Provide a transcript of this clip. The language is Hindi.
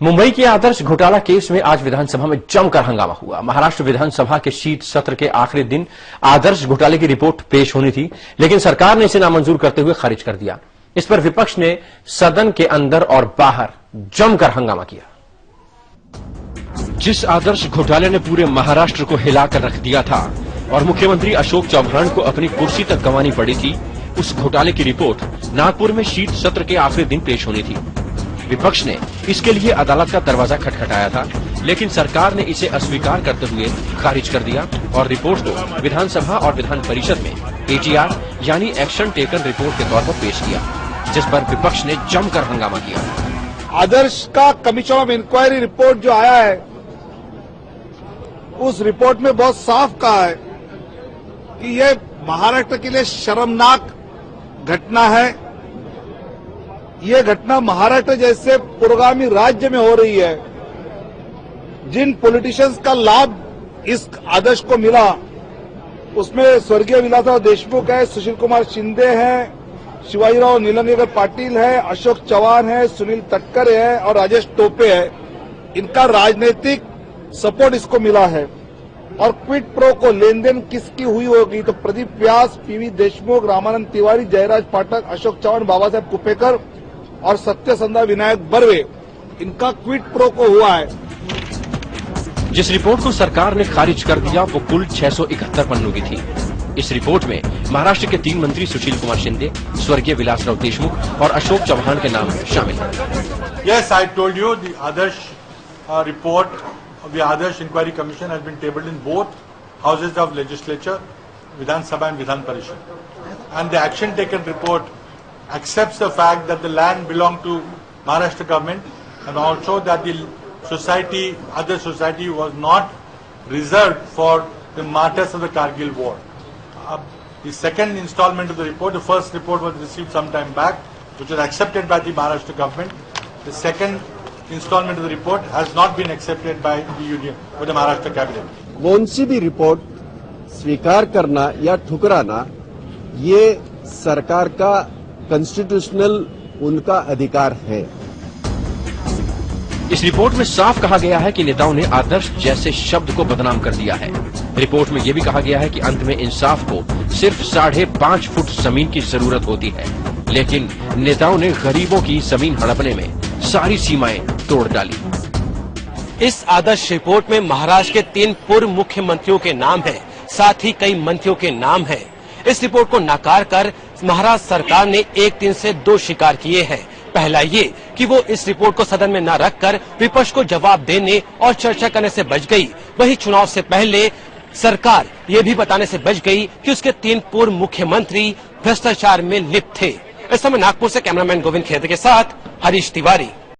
मुंबई के आदर्श घोटाला केस में आज विधानसभा में जमकर हंगामा हुआ। महाराष्ट्र विधानसभा के शीत सत्र के आखिरी दिन आदर्श घोटाले की रिपोर्ट पेश होनी थी, लेकिन सरकार ने इसे नामंजूर करते हुए खारिज कर दिया। इस पर विपक्ष ने सदन के अंदर और बाहर जमकर हंगामा किया। जिस आदर्श घोटाले ने पूरे महाराष्ट्र को हिलाकर रख दिया था और मुख्यमंत्री अशोक चौहान को अपनी कुर्सी तक गंवानी पड़ी थी, उस घोटाले की रिपोर्ट नागपुर में शीत सत्र के आखिरी दिन पेश होनी थी। विपक्ष ने इसके लिए अदालत का दरवाजा खटखटाया था, लेकिन सरकार ने इसे अस्वीकार करते हुए खारिज कर दिया और रिपोर्ट को विधानसभा और विधान परिषद में एटीआर यानी एक्शन टेकन रिपोर्ट के तौर पर पेश किया, जिस पर विपक्ष ने जमकर हंगामा किया। आदर्श का कमीशन ऑफ इंक्वायरी रिपोर्ट जो आया है, उस रिपोर्ट में बहुत साफ कहा है कि यह महाराष्ट्र के लिए शर्मनाक घटना है। ये घटना महाराष्ट्र जैसे पुरोगामी राज्य में हो रही है। जिन पॉलिटिशियंस का लाभ इस आदर्श को मिला, उसमें स्वर्गीय विलासराव देशमुख है, सुशील कुमार शिंदे हैं, शिवाजीराव नीलंगेकर पाटिल है, अशोक चौहान है, सुनील तटकरे है और राजेश टोपे है। इनका राजनीतिक सपोर्ट इसको मिला है। और क्विड प्रो को लेन देन किसकी हुई होगी, तो प्रदीप व्यास, पीवी देशमुख, रामानंद तिवारी, जयराज पाठक, अशोक चौहान, बाबा साहेब कुपेकर और सत्यसंधा विनायक बर्वे, इनका क्विड प्रो को हुआ है। जिस रिपोर्ट को सरकार ने खारिज कर दिया वो कुल 671 पन्नों की थी। इस रिपोर्ट में महाराष्ट्र के 3 मंत्री सुशील कुमार शिंदे, स्वर्गीय विलासराव देशमुख और अशोक चौहान के नाम शामिल हैं। Yes, I told you the Adarsh report of the Adarsh Inquiry Commission has been tabled in both houses of legislature, Vidhan Sabha and Vidhan Parishad. And the action taken report accepts the fact that the land belonged to Maharashtra government and also that the society, other society was not reserved for the martyrs of the Kargil war. The second installment of the report, the first report was received some time back, which was accepted by the Maharashtra government. The second installment of the report has not been accepted by the union, by the Maharashtra cabinet. कौन सी भी रिपोर्ट स्वीकार करना या ठुकराना, ये सरकार का कॉन्स्टिट्यूशनल उनका अधिकार है। इस रिपोर्ट में साफ कहा गया है कि नेताओं ने आदर्श जैसे शब्द को बदनाम कर दिया है। रिपोर्ट में यह भी कहा गया है कि अंत में इंसाफ को सिर्फ 5.5 फुट जमीन की जरूरत होती है, लेकिन नेताओं ने गरीबों की जमीन हड़पने में सारी सीमाएं तोड़ डाली। इस आदर्श रिपोर्ट में महाराष्ट्र के 3 पूर्व मुख्यमंत्रियों के नाम हैं, साथ ही कई मंत्रियों के नाम हैं। इस रिपोर्ट को नकार कर महाराष्ट्र सरकार ने 1-3 से 2 शिकार किए हैं। पहला ये कि वो इस रिपोर्ट को सदन में न रखकर विपक्ष को जवाब देने और चर्चा करने से बच गई। वहीं चुनाव से पहले सरकार ये भी बताने से बच गई कि उसके 3 पूर्व मुख्यमंत्री भ्रष्टाचार में लिप्त थे। इस समय नागपुर से कैमरामैन गोविंद खेत के साथ हरीश तिवारी।